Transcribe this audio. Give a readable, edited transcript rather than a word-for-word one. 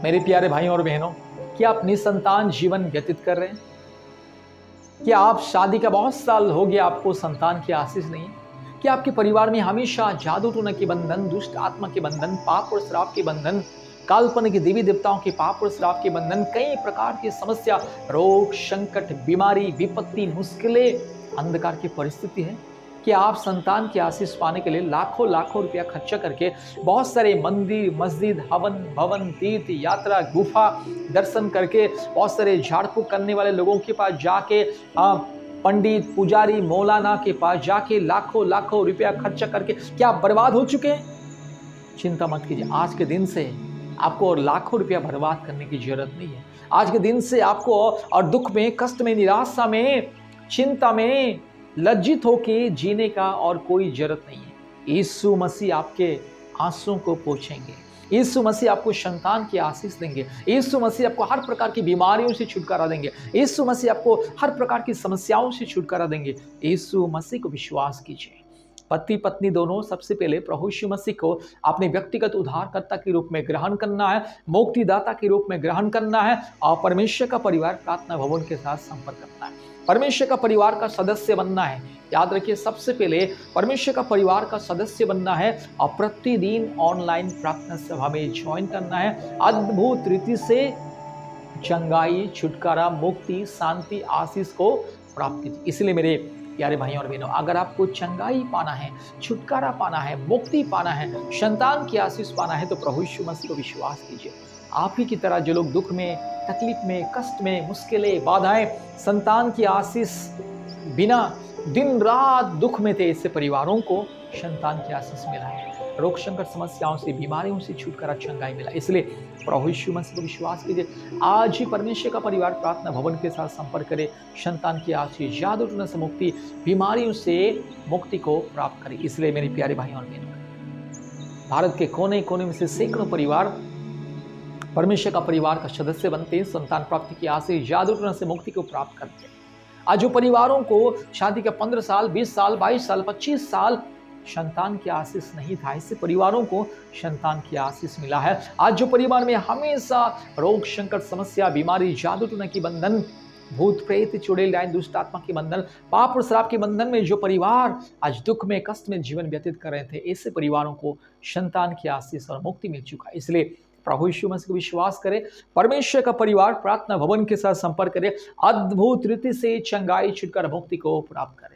मेरे प्यारे भाइयों और बहनों, क्या आप निसंतान जीवन व्यतीत कर रहे हैं? क्या आप शादी का बहुत साल हो गया, आपको संतान की आशीष नहीं है? क्या आपके परिवार में हमेशा जादू टोना के बंधन, दुष्ट आत्मा के बंधन, पाप और श्राप के बंधन, काल्पनिक देवी देवताओं के पाप और श्राप के बंधन, कई प्रकार की समस्या, रोग, संकट, बीमारी, विपत्ति, मुश्किलें, अंधकार की परिस्थिति है? कि आप संतान की आशीष पाने के लिए लाखों लाखों रुपया खर्चा करके बहुत सारे मंदिर, मस्जिद, हवन, भवन, तीर्थ यात्रा, गुफा दर्शन करके, बहुत सारे झाड़ फूक करने वाले लोगों के पास जाके, पंडित, पुजारी, मौलाना के पास जाके लाखों लाखों रुपया खर्चा करके क्या आप बर्बाद हो चुके हैं? चिंता मत कीजिए, आज के दिन से आपको और लाखों रुपया बर्बाद करने की जरूरत नहीं है। आज के दिन से आपको और दुख में, कष्ट में, निराशा में, चिंता में लज्जित होके जीने का और कोई जरूरत नहीं है। यीशु मसीह आपके आंसुओं को पोंछेंगे। यीशु मसीह आपको संतान की आशीष देंगे। यीशु मसीह आपको हर प्रकार की बीमारियों से छुटकारा देंगे। यीशु मसीह आपको हर प्रकार की समस्याओं से छुटकारा देंगे। यीशु मसीह को विश्वास कीजिए। पति पत्नी दोनों सबसे पहले प्रभु यीशु मसीह को अपने व्यक्तिगत उद्धारकर्ता के रूप में ग्रहण करना है, मुक्तिदाता के रूप में ग्रहण करना है और परमेश्वर का परिवार प्रार्थना भवन के साथ संपर्क करना है। परमेश्वर का परिवार का सदस्य बनना है। याद रखिए, सबसे पहले परमेश्वर का परिवार का सदस्य बनना है और प्रतिदिन ऑनलाइन प्रार्थना सभा में ज्वाइन करना है। अद्भुत रीति से चंगाई, छुटकारा, मुक्ति, शांति, आशीष को प्राप्त कीजिए। इसलिए मेरे प्यारे भाइयों और बहनों, अगर आपको चंगाई पाना है, छुटकारा पाना है, मुक्ति पाना है, संतान की आशीष पाना है, तो प्रभु यीशु मसीह को विश्वास कीजिए। आप ही की तरह जो लोग दुख में, तकलीफ में, कष्ट में, मुश्किलें, बाधाएं, संतान की आशीष बिना दिन रात दुख में थे, ऐसे परिवारों को संतान की आशीष मिला है। रोग संकट समस्याओं से, बीमारियों से छुटकारा, चंगाई मिला। इसलिए प्रभु यीशु मसीह को विश्वास कीजिए। आज ही परमेश्वर का परिवार प्रार्थना भवन के साथ संपर्क करे, संतान की आशीष, जादू टोना से मुक्ति, बीमारियों से मुक्ति को प्राप्त करे। इसलिए मेरे प्यारे भाइयों और बहनों, भारत के कोने कोने में से सैकड़ों परिवार परमेश्वर का परिवार का सदस्य बनते हैं, संतान प्राप्ति की आशीष, जादू टोना से मुक्ति को प्राप्त करते हैं। आज जो परिवारों को शादी का 15 साल, 20 साल, 22 साल, 25 साल संतान की आशीष नहीं था, इससे परिवारों को संतान की आशीष मिला है। आज जो परिवार में हमेशा रोग, संकट, समस्या, बीमारी, जादू टोना की बंधन, भूत प्रेत, चुड़ैल डायन, दुष्ट आत्मा के बंधन, पाप और श्राप के बंधन में जो परिवार आज दुख में, कष्ट में जीवन व्यतीत कर रहे थे, ऐसे परिवारों को संतान की आशीष और मुक्ति मिल चुका है। इसलिए प्रभु यीशु मसीह को विश्वास करें, परमेश्वर का परिवार प्रार्थना भवन के साथ संपर्क करें, अद्भुत रीति से चंगाई, छुटकारा, मुक्ति को प्राप्त करें।